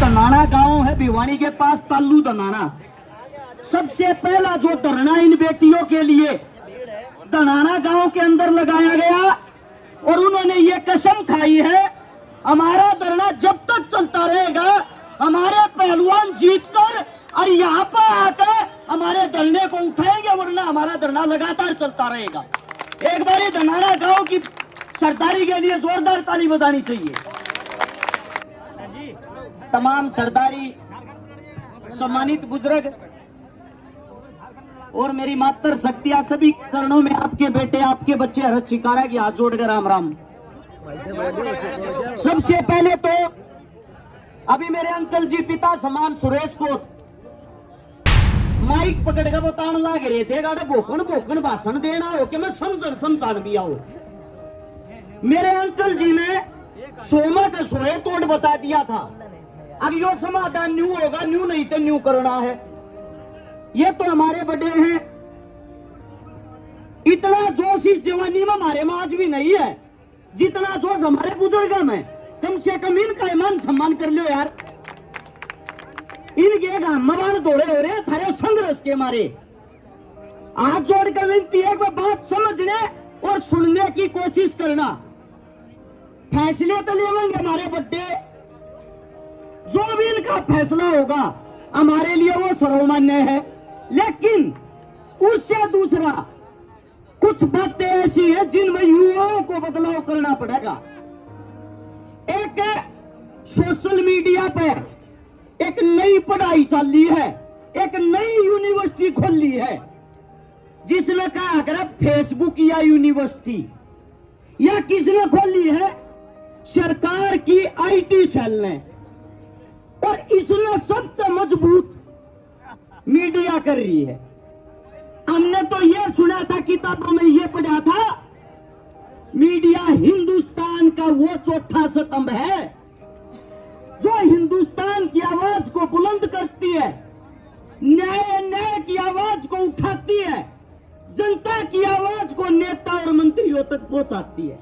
दनाना गांव है भिवानी के पास, तालू दनाना। सबसे पहला जो धरना इन बेटियों के लिए दनाना गांव के अंदर लगाया गया और उन्होंने ये कसम खाई है, हमारा धरना जब तक चलता रहेगा, हमारे पहलवान जीतकर और यहाँ पर आकर हमारे धरने को उठाएंगे, वरना हमारा धरना लगातार चलता रहेगा। एक बार दनाना गांव की सरदारी के लिए जोरदार ताली बजानी चाहिए। तमाम सरदारी, सम्मानित बुजुर्ग और मेरी मातर शक्तियां, सभी चरणों में आपके बेटे, आपके बच्चे हर्ष शिकारा की हाथ जोड़कर राम राम। सबसे पहले तो अभी मेरे अंकल जी पिता समान सुरेश को माइक पकड़ कर बताने लग रहे थे, गाड़े भोकन भोकन भाषण देना हो कि मैं समझान भी आऊं। मेरे अंकल जी ने सोमा का सोए तोड़ बता दिया था, अब यो समाधान न्यू होगा, न्यू नहीं तो न्यू करना है। ये तो हमारे बड़े हैं, इतना जोश इस जवानी में हमारे में आज भी नहीं है जितना जोश हमारे बुजुर्गों में। कम से कम इनका ईमान सम्मान कर लो यार। इनके मवाल दौड़े हो रहे थारे संघर्ष के मारे। हाथ जोड़कर विनती है, बात समझने और सुनने की कोशिश करना। फैसले तो लेंगे हमारे बड्डे, जो भी इनका फैसला होगा हमारे लिए वो सर्वमान्य है। लेकिन उससे दूसरा कुछ बातें ऐसी है जिनमें युवाओं को बदलाव करना पड़ेगा। एक सोशल मीडिया पर एक नई पढ़ाई चल रही है, एक नई यूनिवर्सिटी खोल ली है, जिसमें कहा अगर फेसबुक या यूनिवर्सिटी या किसने खोली है, सरकार की आईटी सेल ने, और इसमें सबसे मजबूत मीडिया कर रही है। हमने तो यह सुना था, किताबों में यह पढ़ा था, मीडिया हिंदुस्तान का वो चौथा स्तंभ है जो हिंदुस्तान की आवाज को बुलंद करती है, न्याय की आवाज को उठाती है, जनता की आवाज को नेता और मंत्रियों तक पहुंचाती है।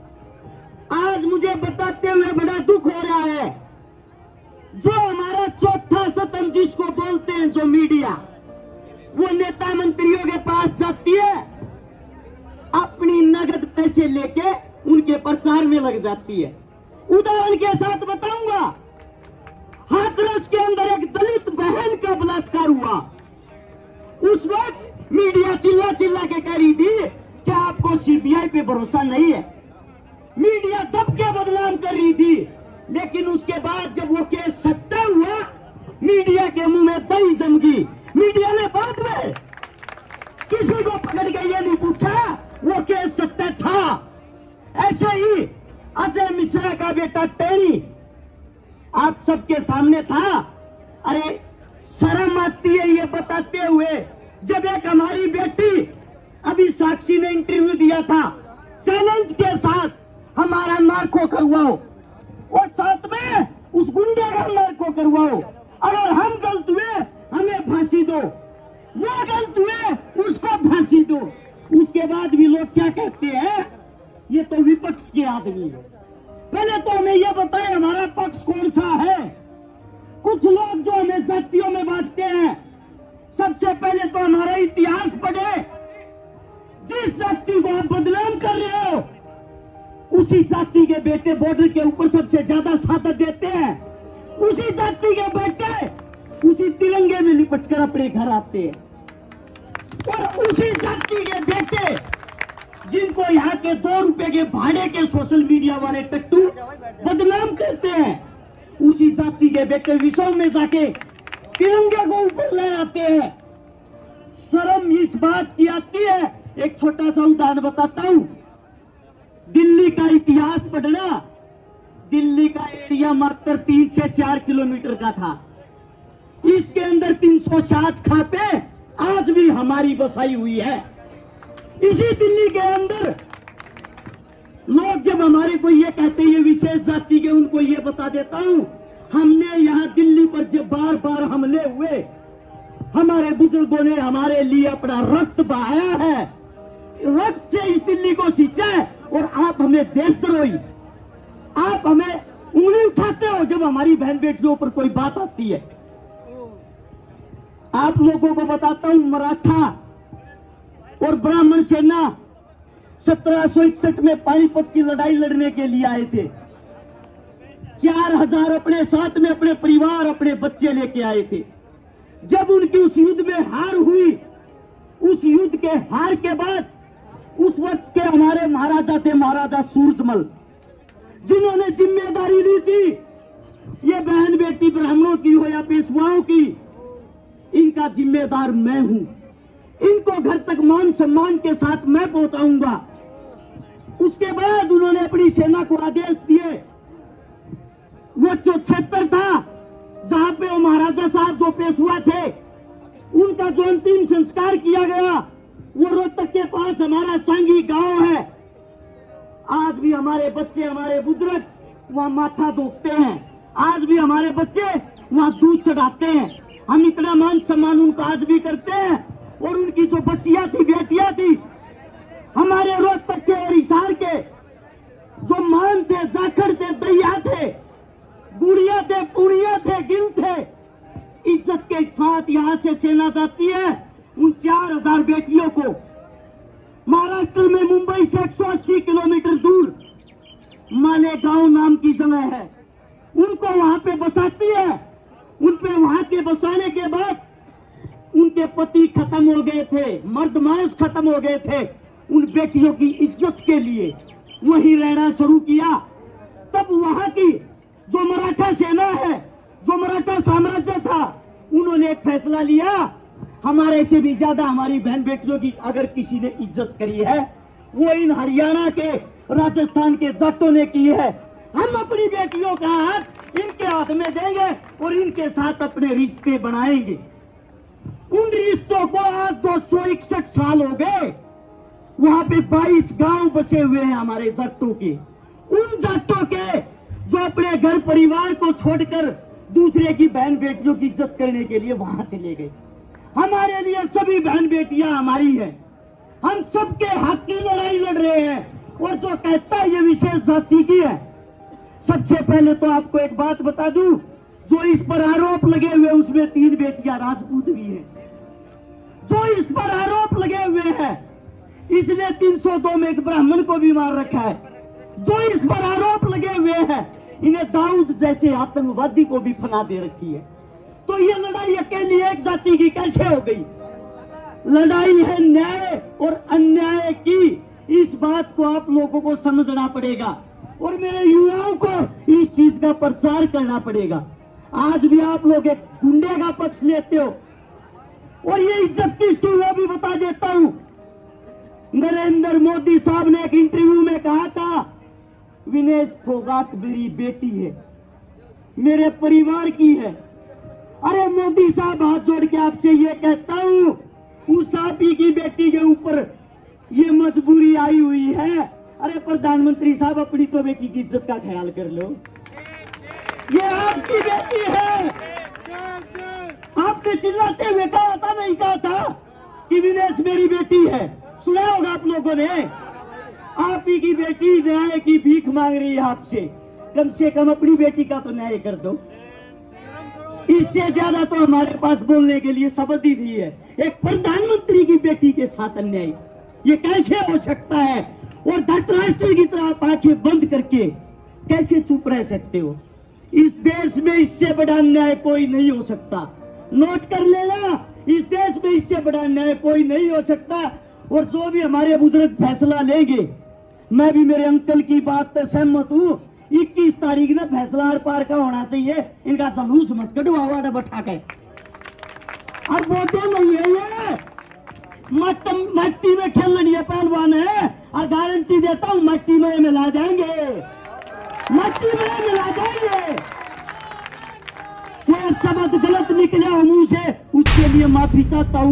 आज मुझे बताते हुए बड़ा दुख हो रहा है, जो हमारा चौथा स्तंभ जिसको बोलते हैं जो मीडिया, वो नेता मंत्रियों के पास जाती है, अपनी नगद पैसे लेके उनके प्रचार में लग जाती है। उदाहरण के साथ बताऊंगा, हाथरस के अंदर एक दलित बहन का बलात्कार हुआ। उस वक्त मीडिया चिल्ला चिल्ला के कह रही थी क्या आपको सीबीआई पे भरोसा नहीं है। मीडिया दब के बदनाम कर रही थी, लेकिन उसके बाद जब वो केस सत्य हुआ, मीडिया के मुंह में दही जम गई। मीडिया ने बाद में किसी को पकड़ के ये नहीं पूछा वो केस सत्य था। ऐसे ही अजय मिश्रा का बेटा टेनी आप सबके सामने था। अरे शर्म आती है ये बताते हुए, जब एक हमारी बेटी अभी साक्षी ने इंटरव्यू दिया था, चैलेंज के साथ हमारा नार्को करवाओ और साथ में उस गुंडे का नार्को करवाओ, अगर हम गलत हुए हमें फांसी दो, वो गलत हुए उसको फांसी दो। उसके बाद भी लोग क्या कहते हैं, ये तो विपक्ष के आदमी है। पहले तो हमें यह बताए हमारा पक्ष कौन सा है। कुछ लोग जो हमें जातियों में बांटते हैं, सबसे पहले तो हमारा इतिहास पढ़े। जिस जाति को आप बदनाम कर रहे हो, उसी जाति के बेटे बॉर्डर के ऊपर सबसे ज्यादा शहादत देते हैं। उसी जाति के बेटे उसी तिरंगे में लिपट कर अपने घर आते हैं, और उसी जाति के बेटे जिनको यहाँ के 2 रुपए के भाड़े के सोशल मीडिया वाले टट्टू बदनाम करते हैं, उसी जाति के बेटे विश्व में जाके तिरंगे को ऊपर ले आते हैं। शर्म इस बात की आती है। एक छोटा सा उदाहरण बताता हूं, दिल्ली का इतिहास पढ़ना। दिल्ली का एरिया मात्र 3 से 4 किलोमीटर का था। इसके अंदर 307 खापे आज भी हमारी बसाई हुई है। इसी दिल्ली के अंदर लोग जब हमारे को ये कहते हैं विशेष जाति के, उनको ये बता देता हूं, हमने यहाँ दिल्ली पर जब बार बार हमले हुए, हमारे बुजुर्गों ने हमारे लिए अपना रक्त बहाया है, रक्त से इस दिल्ली को सींचा है। और आप हमें देशद्रोही, आप हमें उंगली उठाते हो जब हमारी बहन बेटियों पर कोई बात आती है। आप लोगों को बताता हूं, मराठा और ब्राह्मण सेना 1761 में पानीपत की लड़ाई लड़ने के लिए आए थे। 4000 अपने साथ में अपने परिवार अपने बच्चे लेके आए थे। जब उनकी उस युद्ध में हार हुई, उस युद्ध के हार के बाद उस वक्त के हमारे महाराजा थे, महाराजा सूरजमल, जिन्होंने जिम्मेदारी ली थी ये बहन बेटी ब्राह्मणों की हो या पेशवाओं की, इनका जिम्मेदार मैं हूं। इनको घर तक मान सम्मान के साथ मैं पहुंचाऊंगा। उसके बाद उन्होंने अपनी सेना को आदेश दिए। वो जो क्षेत्र था जहां पे वो महाराजा साहब जो पेशवा थे उनका जो अंतिम संस्कार किया गया, वो रोहतक के पास हमारा सांगी गांव है। आज भी हमारे बच्चे, हमारे बुजुर्ग वहां माथा धोते हैं। आज भी हमारे बच्चे वहां दूध चढ़ाते हैं। हम इतना मान सम्मान उनको आज भी करते हैं। और उनकी जो बच्चियां थी, बेटियां थी, हमारे रोहतक के और हिसार के जो मान थे, जाखड़ थे, दैया थे, गुड़िया थे, पुड़िया थे, गिल थे, इज्जत के साथ यहां से सेना जाती है। उन 4000 बेटियों को महाराष्ट्र में मुंबई से 180 किलोमीटर दूर मालेगांव नाम की जगह है, उनको वहां पे बसाती है। उन पे वहां के बसाने के बाद उनके पति खत्म हो गए थे, मर्द मांस खत्म हो गए थे। उन बेटियों की इज्जत के लिए वहीं रहना शुरू किया। तब वहां की जो मराठा सेना है, जो मराठा साम्राज्य था, उन्होंने एक फैसला लिया, हमारे से भी ज्यादा हमारी बहन बेटियों की अगर किसी ने इज्जत करी है वो इन हरियाणा के, राजस्थान के जाटों ने की है। हम अपनी बेटियों का हाथ इनके हाथ में देंगे और इनके साथ अपने रिश्ते बनाएंगे। उन रिश्तों को आज 261 साल हो गए। वहां पे 22 गांव बसे हुए हैं हमारे जाटों के। उन जाटों के जो अपने घर परिवार को छोड़कर दूसरे की बहन बेटियों की इज्जत करने के लिए वहां चले गए। हमारे लिए सभी बहन बेटियां हमारी हैं। हम सबके हक की लड़ाई लड़ रहे हैं। और जो कहता है ये विशेष जाति की है, सबसे पहले तो आपको एक बात बता दूं, जो इस पर आरोप लगे हुए उसमें 3 बेटियां राजपूत भी हैं। जो इस पर आरोप लगे हुए हैं, इसने 302 में एक ब्राह्मण को भी मार रखा है। जो इस पर आरोप लगे हुए हैं, इन्हें दाऊद जैसे आतंकवादी को भी फना दे रखी है। तो ये लड़ाई अकेली एक जाति की कैसे हो गई? लड़ाई है न्याय और अन्याय की। इस बात को आप लोगों को समझना पड़ेगा और मेरे युवाओं को इस चीज का प्रचार करना पड़ेगा। आज भी आप लोग एक गुंडे का पक्ष लेते हो और ये इज्जत किसकी, वो भी बता देता हूं। नरेंद्र मोदी साहब ने एक इंटरव्यू में कहा था, विनेश फोगाट मेरी बेटी है, मेरे परिवार की है। अरे मोदी साहब, हाथ जोड़ के आपसे ये कहता हूं, उस आप ही की बेटी के ऊपर ये मजबूरी आई हुई है। अरे प्रधानमंत्री साहब, अपनी तो बेटी की इज्जत का ख्याल कर लो। ये आपकी बेटी है। आपने चिल्लाते हुए कहा था, नहीं कहा था कि विनेश मेरी बेटी है? सुना होगा आप लोगों ने। आप ही की बेटी न्याय की भीख मांग रही है आपसे। कम से कम अपनी बेटी का तो न्याय कर दो। इससे ज्यादा तो हमारे पास बोलने के लिए शब्द ही नहीं है। एक प्रधानमंत्री की बेटी के साथ अन्याय, ये कैसे हो सकता है? और धृतराष्ट्र की तरह आप आंखें बंद करके कैसे चुप रह सकते हो? इस देश में इससे बड़ा अन्याय कोई नहीं हो सकता। नोट कर लेना, इस देश में इससे बड़ा अन्याय कोई नहीं हो सकता। और जो भी हमारे बुजुर्ग फैसला लेंगे, मैं भी मेरे अंकल की बात से सहमत हूँ। 21 तारीख ना फैसला आर पार का होना चाहिए। इनका जलूस मत कटवाओ बैठा के। अब वो तो नहीं है, ये मट्टी में खेलनी है, पहलवान है। और गारंटी देता हूँ मट्टी में मिला देंगे, मट्टी में मिला देंगे। कोई शब्द गलत निकले मुंह से, उसके लिए माफी चाहता हूँ।